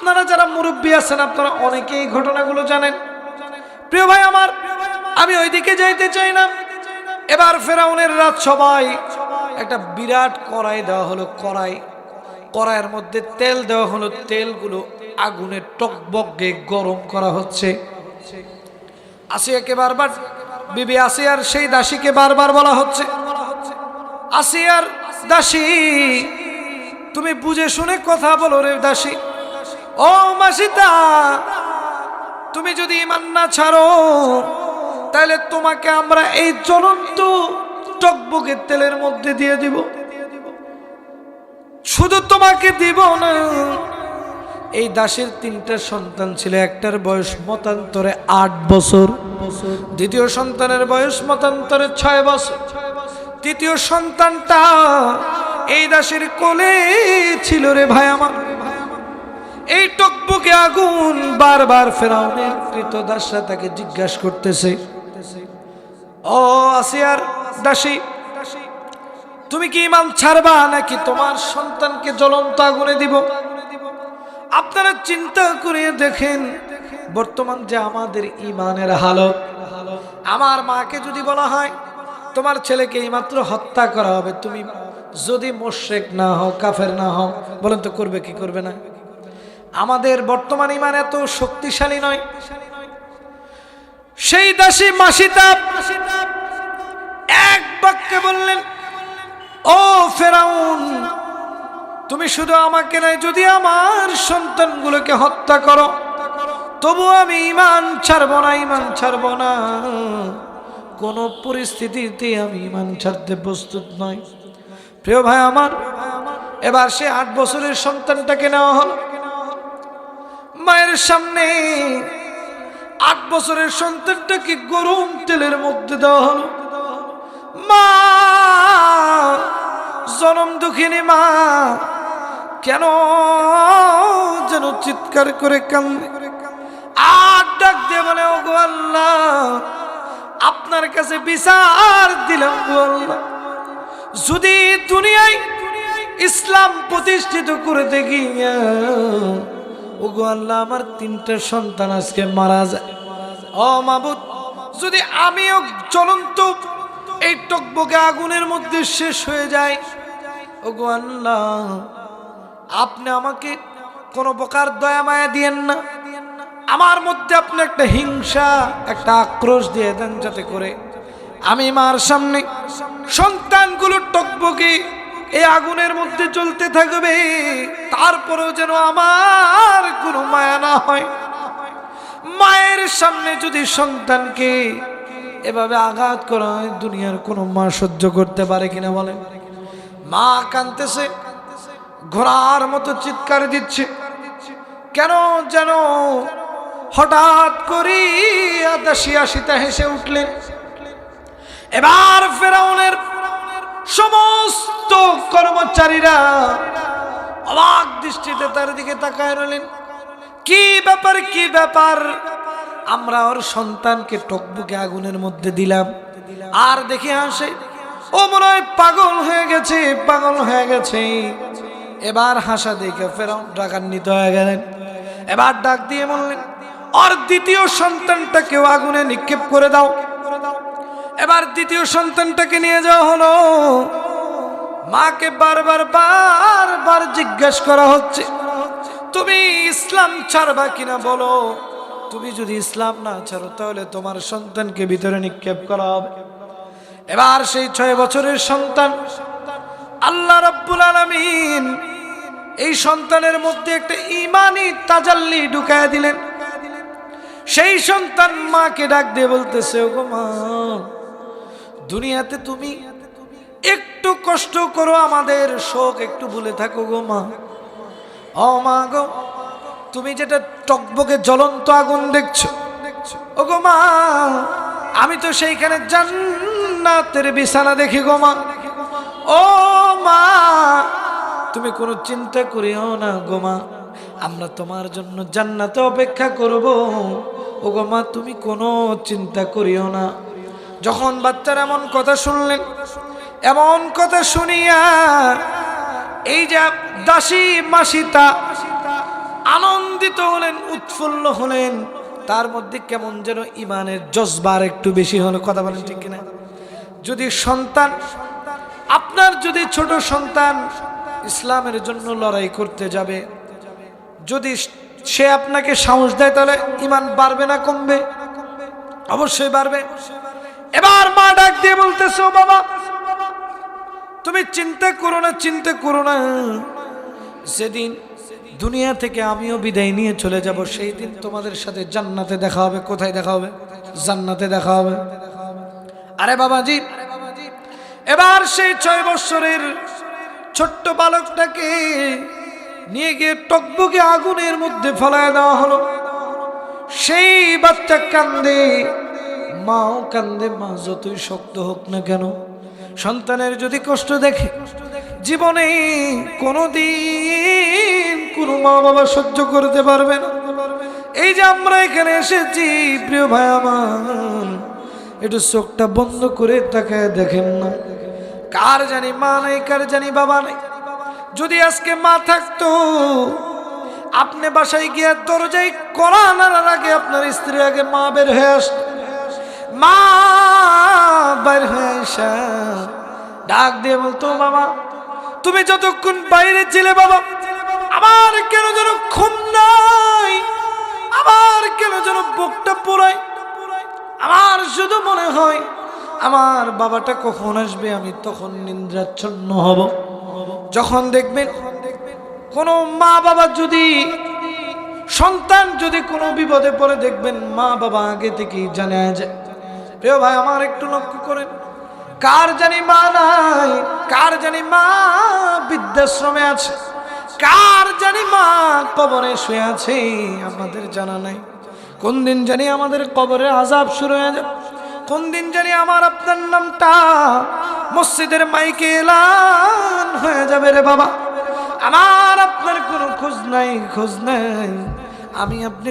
আপনারা যারা মুরব্বী আছেন আপনারা অনেকেই ঘটনাগুলো জানেন। প্রিয় ভাই আমার, আমি ওইদিকে যাইতে চাই না। এবার ফেরাউনের রাত সবাই একটা বিরাট কড়াই দেওয়া হলো, কড়াইয়ের মধ্যে তেল দেওয়া হলো, তেলগুলো আগুনে টকবকে গরম করা হচ্ছে। আসিয়াকে বারবার, বিবি আসিয়ার সেই দাসীকে বারবার বলা হচ্ছে, আসিয়ার দাসী তুমি বুঝে শুনে কথা বলো রে দাসী। ও মাসিতা, তুমি যদি ঈমান না ছাড়ো তাহলে তোমাকে আমরা এই জ্বলন্ত টকবকে তেলের মধ্যে দিয়ে দিব। শুধু তোমাকে দিব না, এই দাসের 3টা সন্তান ছিল, একটার বয়স মতান্তরে 8 বছর, দ্বিতীয় সন্তানের বয়স মতান্তরে 6 বছর, তৃতীয় সন্তানটা এই দাসের কোলে ছিল রে ভাই আমার। এই টকবকে আগুন বারবার ফেরাউনের কৃতদাসরা তাকে জিজ্ঞাসা করতেছে, ও আসিয়ার দাসী, তুমি কি ঈমান ছাড়বা নাকি তোমার সন্তানকে জ্বলন্ত আগুনে দিব? আপনারা চিন্তা করে দেখেন বর্তমান যে আমাদের ঈমানের হালত। আমার মাকে যদি বলা হয় তোমার ছেলেকে এইমাত্র হত্যা করা হবে, তুমি যদি মুশরিক না হও, কাফের না হও, বলেন তো করবে কি করবে না? আমাদের বর্তমান ঈমান এত শক্তিশালী নয়। সেই দাসী মাসিতা এক বাক্যে বললেন, ও ফেরাউন, তুমি শুধু আমাকে নয়, যদি আমার সন্তানগুলোকে হত্যা করো তবু আমি ঈমান ছাড়ব না, ঈমান ছাড়ব না, কোন পরিস্থিতিতে আমি ঈমান ছাড়তে প্রস্তুত নই। প্রিয় ভাই আমার, এবার সে 8 বছরের সন্তানটাকে নেওয়া হলো, মায়ের সামনে 8 বছরের সন্তানটাকে গরম তেলের মধ্যে দেওয়া হলো। মা, জনম দুঃখিনী মা কেন যেন চিৎকার করে কান্দে, আর ডাক দিয়ে বলে, ও গো আল্লাহ, আপনার কাছে বিচার দিলাম গো আল্লাহ, যদি দুনিয়ায় ইসলাম প্রতিষ্ঠিত করতে গিয়া ও গো আল্লাহ আমার 3টা সন্তান আজকে মারা যায়, ও মাবুদ, যদি আমিও জ্বলন্ত এই টকবকে আগুনের মধ্যে শেষ হয়ে যায়, ও গো আল্লাহ, আপনি আমাকে কোনো প্রকার দয়া মায়া দিয়েন না, আমার মধ্যে আপনি একটা হিংসা, একটা আক্রোশ দিয়ে দেন, যাতে করে আমি মার সামনে সন্তানগুলো টকবকে এই আগুনের মধ্যে চলতে থাকবে, তারপরেও যেন আমার কোনো মায়া না হয়। মায়ের সামনে যদি সন্তানকে এভাবে আঘাত করা হয়, দুনিয়ার কোনো মা সহ্য করতে পারে কিনা বলেন? মা কাঁদতেছে, ঘোড়ার মতো চিৎকার দিচ্ছে, কেন যেন হঠাৎ করে দাসী আসিতা হেসে উঠলেন। এবার ফেরাউনের সমস্ত কর্মচারীরা অবাক দৃষ্টিতে তার দিকে তাকায় রইলেন। কি ব্যাপার, কি ব্যাপার? আমরা ওর সন্তানকে টকবকে আগুনের মধ্যে দিলাম, আর দেখে হাসে, ও মনে হয় পাগল হয়ে গেছে, পাগল হয়ে গেছে। এবার হাসা দেখে ফেরাউন রাগান্বিত হয়ে গেলেন। এবার ডাক দিয়ে বললেন, আর দ্বিতীয় সন্তানটাকেও আগুনে নিক্ষেপ করে দাও। এবার দ্বিতীয় সন্তানটাকে নিয়ে যাওয়া হলো। মাকে বারবার জিজ্ঞাসা করা হচ্ছে, তুমি ইসলাম ছাড়বা কিনা বলো, তুমি যদি ইসলাম না ছাড়ো তাহলে তোমার সন্তানকে ভিতরে নিক্ষেপ করা হবে। এবার সেই 6 বছরের সন্তান, আল্লাহ রাব্বুল আলামিন এই সন্তানের মধ্যে একটা ঈমানি তাজাল্লি ঢুকায় দিলেন। সেই সন্তান মাকে ডাক দিয়ে বলতেছে, ওগো মা, দুনিয়াতে তুমি একটু কষ্ট করো, আমাদের শোক একটু ভুলে থাকো গো মা। ও মা গো, তুমি যেটা টকবকে জ্বলন্ত আগুন দেখছো, ওগো মা, আমি তো সেইখানে জান্নাতের বিছানা দেখি গো মা। ও মা, তুমি কোনো চিন্তা করিও না গো মা, আমরা তোমার জন্য জান্নাতে অপেক্ষা করব। ওগো মা, তুমি কোনো চিন্তা করিও না। যখন বাচ্চারা এমন কথা শুনলেন, এমন কথা শুনিয়া এই যে দাসী মাসিতা আনন্দ আনন্দিত হলেন, উৎফুল্ল হলেন, তার মধ্যে কেমন যেন ইমানের জজবার একটু বেশি হলো। কথা বলেন ঠিক কিনা? যদি সন্তান, আপনার যদি ছোট সন্তান ইসলামের জন্য লড়াই করতে যাবে, যদি সে আপনাকে সাহস দেয়, তাহলে ইমান বাড়বে না কমবে? অবশ্যই বাড়বে। এবার মা ডাক দিয়ে বলতেছে, ও বাবা, তুমি চিন্তা করো না, চিন্তা করো না, যেদিন দুনিয়া থেকে আমিও বিদায় নিয়ে চলে যাব, সেই দিন তোমাদের সাথে জান্নাতে দেখা হবে। কোথায় দেখা হবে? জান্নাতে দেখা হবে। আরে বাবাজি, এবার সেই 6 বছরের ছোট্ট বালকটাকে নিয়ে গিয়ে টকবকে আগুনের মধ্যে ফেলায় দেওয়া হলো। সেই বাচ্চা কান্দে, মাও কান্দে। মা যতই শক্ত হোক না কেন, সন্তানের যদি কষ্ট দেখে, জীবনে কোনোদিন কোনো মা বাবা সহ্য করতে পারবে না। এই যে আমরা এখানে এসেছি, প্রিয় ভাই আমার, একটু চোখটা বন্ধ করে তাকায় দেখেন না, কার জানি মা নাই, কার জানি বাবা নাই। যদি আজকে মা থাকতো, আপনি বাসায় গিয়ে দরজায় কড়া নাড়ার আগে আপনার স্ত্রী আগে মা বের হয়ে আসতো। মা বের হয়ে আসা ডাক দিয়ে বলতো, বাবা তুমি যতক্ষণ বাইরে ছিলে, বাবা আমার কেন যেন ঘুম নাই, আমার কেন যেন বুকটা পোড়ায়, আমার শুধু মনে হয় আমার বাবাটা কখন আসবে, আমি তখন নিদ্রাচ্ছন্ন হব। যখন দেখবেন কোনো মা বাবা যদি, সন্তান যদি কোনো বিপদে পড়ে, দেখবেন মা বাবা আগে থেকেই জানা যায়। প্রিয় ভাই আমার, একটু লক্ষ্য করেন, কার জানি মা নাই, কার জানি মা বৃদ্ধাশ্রমে আছে, কার জানি মা কবরে শুয়ে আছে, আমাদের জানা নাই। কোন দিন জানি আমাদের কবরের আযাব শুরু হয়ে যাবে, কোন দিন জানি আমার আপনার নামটা মসজিদের মাইকে এলান হয়ে যাবে। রে বাবা, আমার আপনার কোনো খোঁজ নাই, খোঁজ নাই। আমি আপনি